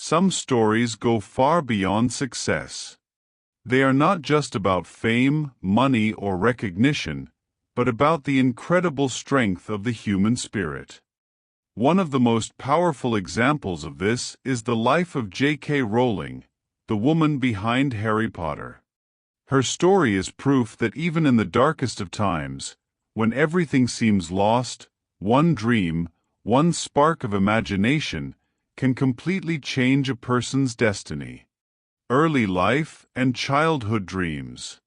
some stories go far beyond success. They are not just about fame, money, or recognition, but about the incredible strength of the human spirit. One of the most powerful examples of this is the life of J.K. Rowling, the woman behind Harry Potter. Her story is proof that even in the darkest of times, when everything seems lost, one dream, one spark of imagination, can completely change a person's destiny. Early life and childhood dreams.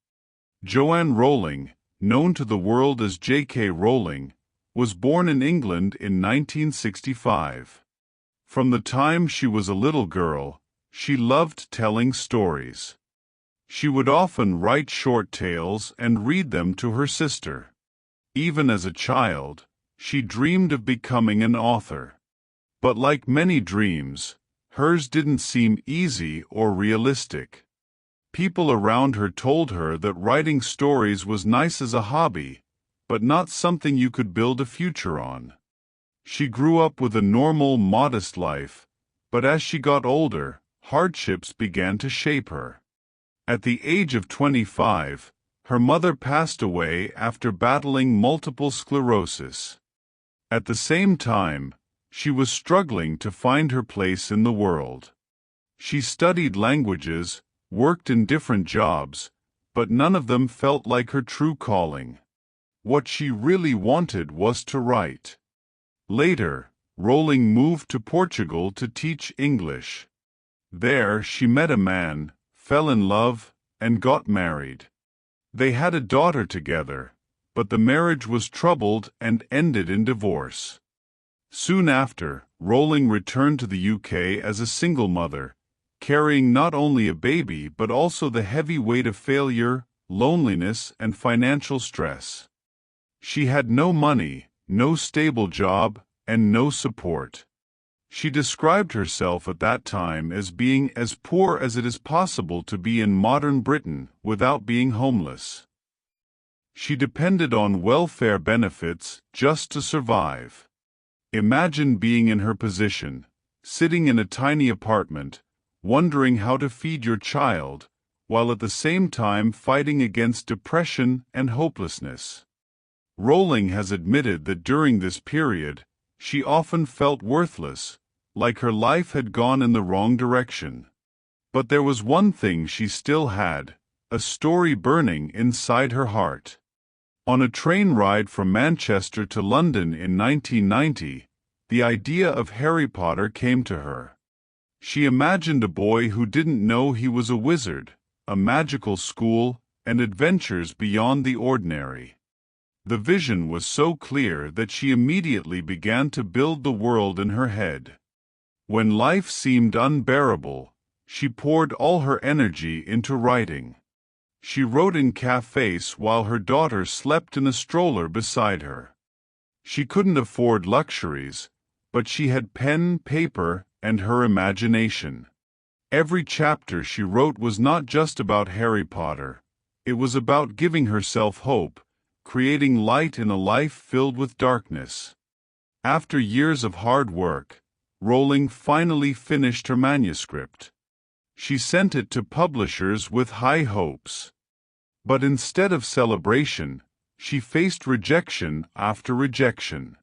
Joanne Rowling, known to the world as J.K. Rowling, was born in England in 1965. From the time she was a little girl, she loved telling stories. She would often write short tales and read them to her sister. Even as a child, she dreamed of becoming an author. But like many dreams, hers didn't seem easy or realistic. People around her told her that writing stories was nice as a hobby, but not something you could build a future on. She grew up with a normal, modest life, but as she got older, hardships began to shape her. At the age of 25, her mother passed away after battling multiple sclerosis. At the same time, she was struggling to find her place in the world. She studied languages, worked in different jobs, but none of them felt like her true calling. What she really wanted was to write. Later, Rowling moved to Portugal to teach English. There, she met a man, fell in love, and got married. They had a daughter together, but the marriage was troubled and ended in divorce. Soon after, Rowling returned to the UK as a single mother, carrying not only a baby but also the heavy weight of failure, loneliness, and financial stress. She had no money, no stable job, and no support. She described herself at that time as being as poor as it is possible to be in modern Britain without being homeless. She depended on welfare benefits just to survive. Imagine being in her position, sitting in a tiny apartment, wondering how to feed your child, while at the same time fighting against depression and hopelessness. Rowling has admitted that during this period, she often felt worthless, like her life had gone in the wrong direction. But there was one thing she still had, a story burning inside her heart. On a train ride from Manchester to London in 1990, the idea of Harry Potter came to her. She imagined a boy who didn't know he was a wizard, a magical school, and adventures beyond the ordinary. The vision was so clear that she immediately began to build the world in her head. When life seemed unbearable, she poured all her energy into writing. She wrote in cafes while her daughter slept in a stroller beside her. She couldn't afford luxuries, but she had pen, paper, and her imagination. Every chapter she wrote was not just about Harry Potter. It was about giving herself hope, creating light in a life filled with darkness. After years of hard work, Rowling finally finished her manuscript. She sent it to publishers with high hopes. But instead of celebration, she faced rejection after rejection.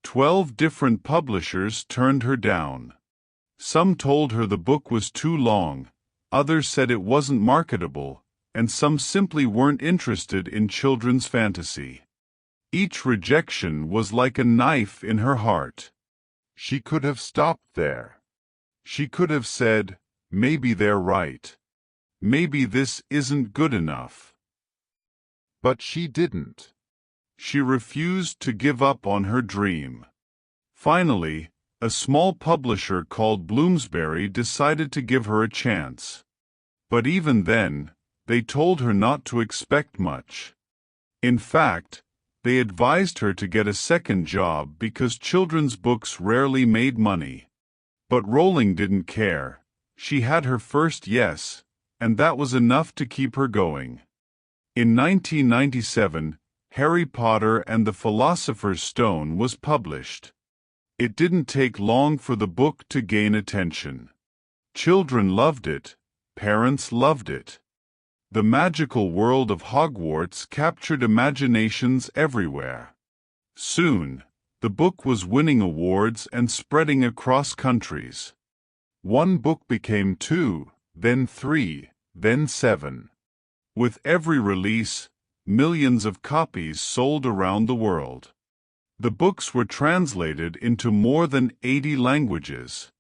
12 different publishers turned her down. Some told her the book was too long, others said it wasn't marketable, and some simply weren't interested in children's fantasy. Each rejection was like a knife in her heart. She could have stopped there. She could have said, maybe they're right. Maybe this isn't good enough. But she didn't. She refused to give up on her dream. Finally, a small publisher called Bloomsbury decided to give her a chance. But even then, they told her not to expect much. In fact, they advised her to get a second job because children's books rarely made money. But Rowling didn't care. She had her first yes, and that was enough to keep her going. In 1997, Harry Potter and the Philosopher's Stone was published. It didn't take long for the book to gain attention. Children loved it, parents loved it. The magical world of Hogwarts captured imaginations everywhere. Soon, the book was winning awards and spreading across countries. One book became 2, then 3, then 7. With every release, millions of copies sold around the world. The books were translated into more than 80 languages.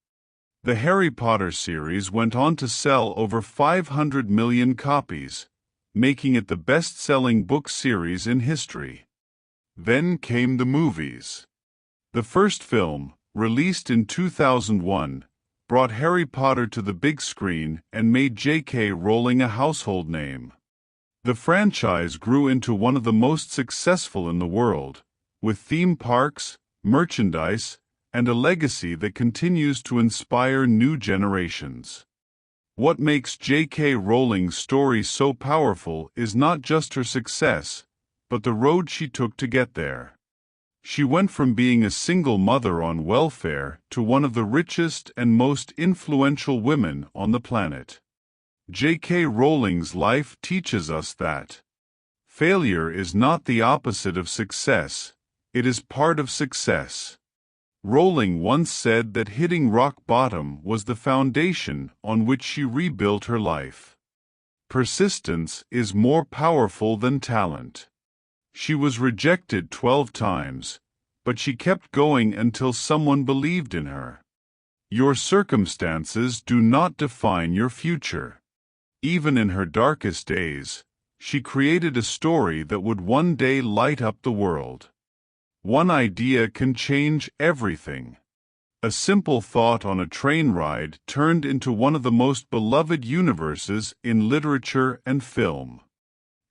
The Harry Potter series went on to sell over 500 million copies, making it the best-selling book series in history. Then came the movies. The first film, released in 2001, brought Harry Potter to the big screen and made J.K. Rowling a household name. The franchise grew into one of the most successful in the world, with theme parks, merchandise, and a legacy that continues to inspire new generations. What makes J.K. Rowling's story so powerful is not just her success, but the road she took to get there. She went from being a single mother on welfare to one of the richest and most influential women on the planet. J.K. Rowling's life teaches us that failure is not the opposite of success, it is part of success. Rowling once said that hitting rock bottom was the foundation on which she rebuilt her life. Persistence is more powerful than talent. She was rejected 12 times, but she kept going until someone believed in her. Your circumstances do not define your future. Even in her darkest days, she created a story that would one day light up the world. One idea can change everything. A simple thought on a train ride turned into one of the most beloved universes in literature and film.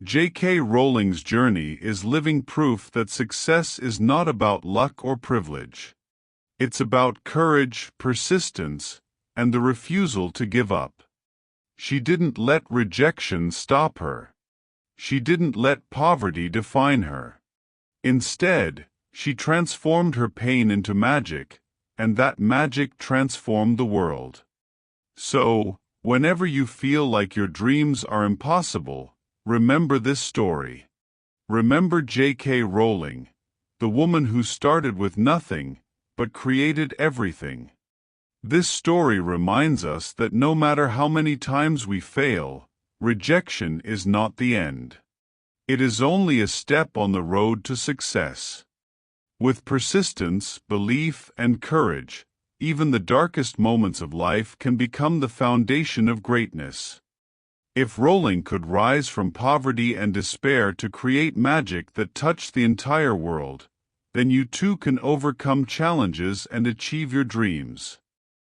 J.K. Rowling's journey is living proof that success is not about luck or privilege. It's about courage, persistence, and the refusal to give up. She didn't let rejection stop her. She didn't let poverty define her. Instead, she transformed her pain into magic, and that magic transformed the world. So, whenever you feel like your dreams are impossible, remember this story. Remember J.K. Rowling, the woman who started with nothing, but created everything. This story reminds us that no matter how many times we fail, rejection is not the end. It is only a step on the road to success. With persistence, belief, and courage, even the darkest moments of life can become the foundation of greatness. If Rowling could rise from poverty and despair to create magic that touched the entire world, then you too can overcome challenges and achieve your dreams.